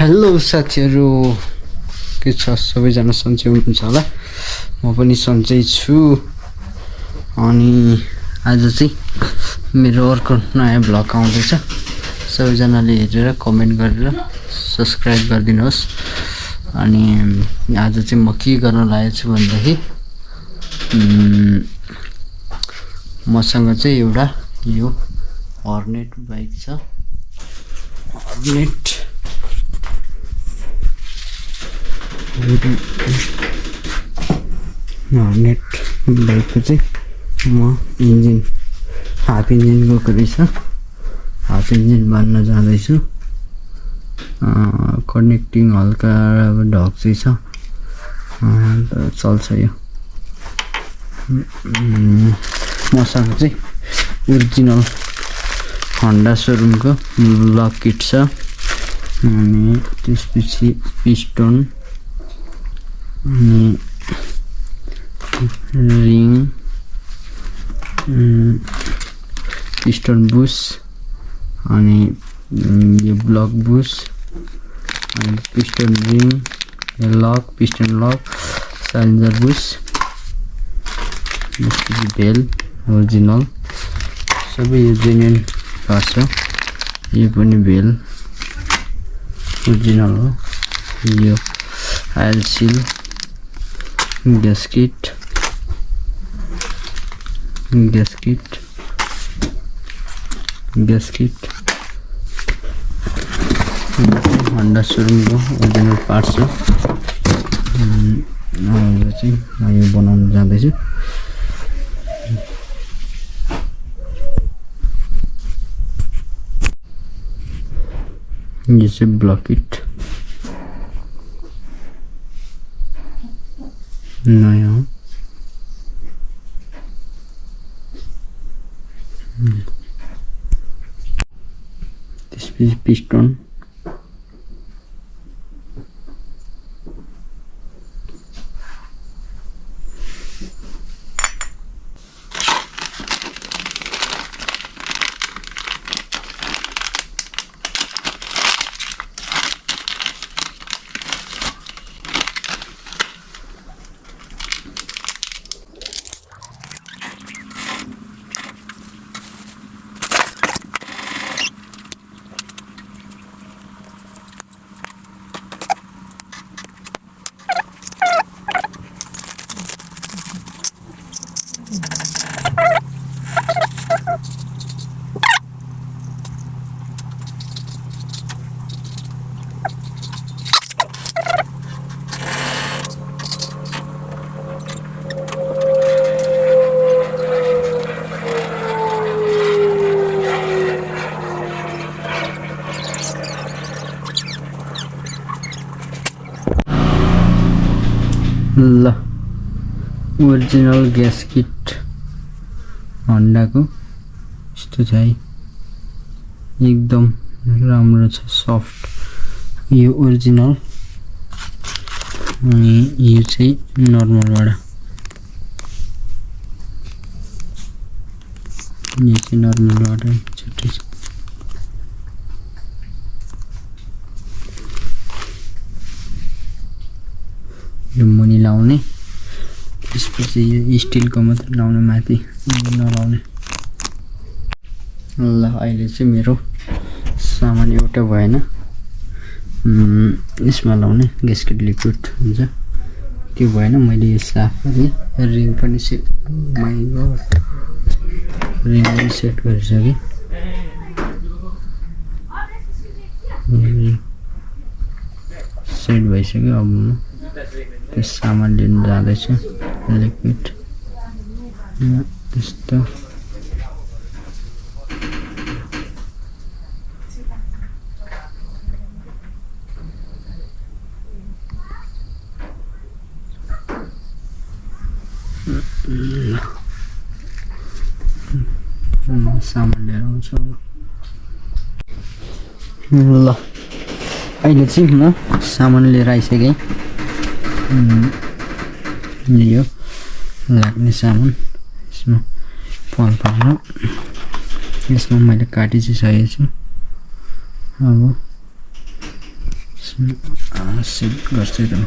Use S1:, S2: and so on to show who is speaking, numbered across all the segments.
S1: Hello साथीहरु, के छ सबैजना सन्चै हुनुहुन्छ होला। म पनि सन्चै छु। अनि आज चाहिँ मेरो अर्को नयाँ भ्लग आउँदैछ। सबैजनाले हेरेर कमेन्ट गरेर सब्स्क्राइब गरिदिनुहोस्। अनि आज चाहिँ म के गर्न लागेको छु भन्दाखेरि मसँग चाहिँ एउटा यो hornet बाइक छ। hornet बाइकको चाहिँ म इन्जिन हाफ इन्जिन गएको रहेछ। हाफ इन्जिन बान्न जाँदैछु। कनेक्टिङ हल्का ढक चाहिँ छ, चल्छ यो। मसँग चाहिँ ओरिजिनल होन्डा सोरुमको ब्लक किट छ। अनि त्यसपछि पिस्टन अनि रिङ, पिस्टन बुस, अनि यो ब्लक बुस, अनि piston ring, lock, piston lock, silencer बुस, त्यसपछि बेल ओरिजिनल सबै यो जेन्युन पार्ट छ। यो पनि बेल ओरिजिनल हो। यो आयल सिल, ग्यास्केट होन्डा सोरुमको ओरिजिनल पार्ट छ। चाहिँ म यो बनाउन जाँदैछु। यो चाहिँ ब्लक किट नयाँ हो। त्यसपछि पिस्टन, ल ओरिजिनल ग्यास्केट होन्डाको यस्तो छ है। एकदम राम्रो छ, सफ्ट। यो ओरिजिनल, अनि यो चाहिँ नर्मलबाट। यो चाहिँ नर्मलबाट छुट्टै छ। यो मुनि लाउने, त्यसपछि यो स्टिलको मात्र लाउने, माथि नलाउने। ल अहिले चाहिँ मेरो सामान एउटा भएन, यसमा लाउने ग्यास्केट लिक्विड हुन्छ त्यो भएन। मैले यो साफ गरेँ। रिङ पनि सेट, माइ गॉड, रिङ पनि सेट गरिसकेँ। सेट भइसक्यो। अब म त्यो सामान लिन जाँदैछु। लिक्विड यस्तो सामान लिएर आउँछु। ल अहिले चाहिँ म सामान लिएर आइसकेँ। यो लाग्ने सामान यसमा पल पार्न, यसमा मैले काटी चाहिँ सकेको छु। अब सेट गर्छु त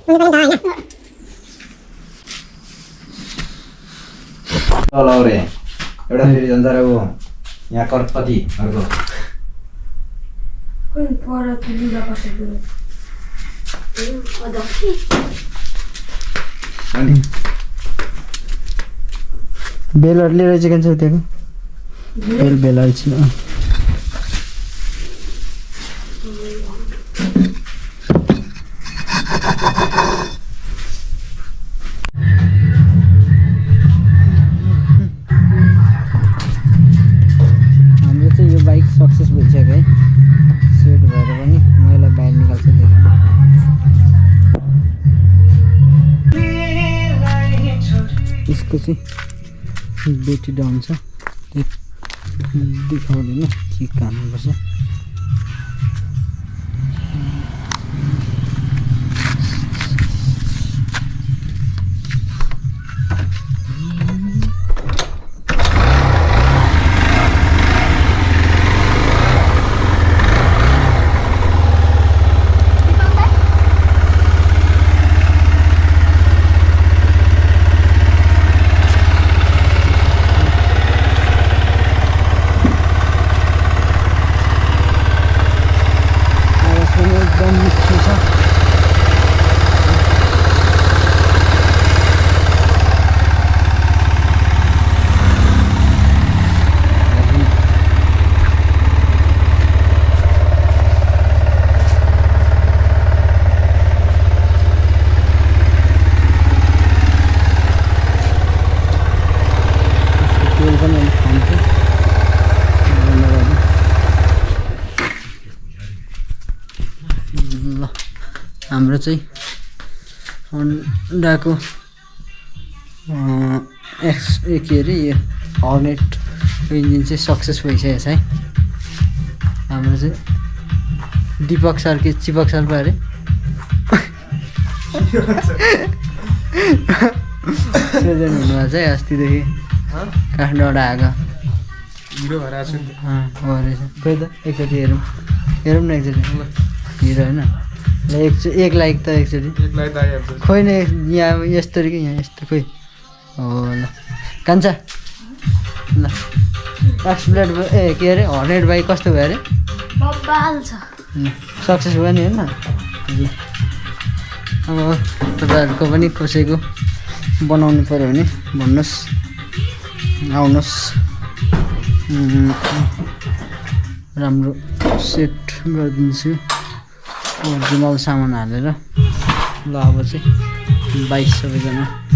S2: ल रे एउटा फेरि जान्छ र ऊ यहाँ करपतिहरूको
S1: बेलहरू लिएर चाहिँ के छ त्यहाँको बेलहरू छ हाम्रो चाहिँ यो बाइक सक्सेस भइसक्यो है सेट भएर पनि मैला बाहिर निकाल्छ यसको चाहिँ बेटी डाउन छ त्यो देखाउँदैन के काट्नुपर्छ हाम्रो चाहिँ होन्डाको के अरे यो हर्नेट इन्जिन चाहिँ सक्सेस भइसकेको छ है हाम्रो चाहिँ दिपक सर कि चिपक सर पो अरे प्रेजेन्ट हुनुभएको छ है अस्तिदेखि काठमाडौँबाट आएको हो रहेछ खोइ त एकचोटि हेरौँ हेरौँ न एकचोटि हिरो होइन एक लाइक त एकचोटि खोइ न यहाँ यस्तो कि यहाँ यस्तो खोइ हो ल कान्छा ल एक्सप्लेट ए के अरे हर्नेट बाइक कस्तो भयो अरे सक्सेस भयो नि होइन ल अब तपाईँहरूको पनि कसैको बनाउनु पऱ्यो भने भन्नुहोस् आउनुहोस् राम्रो सेट गरिदिन्छु ओरिजिनल सामान हालेर ल अब चाहिँ बाइक सबैजना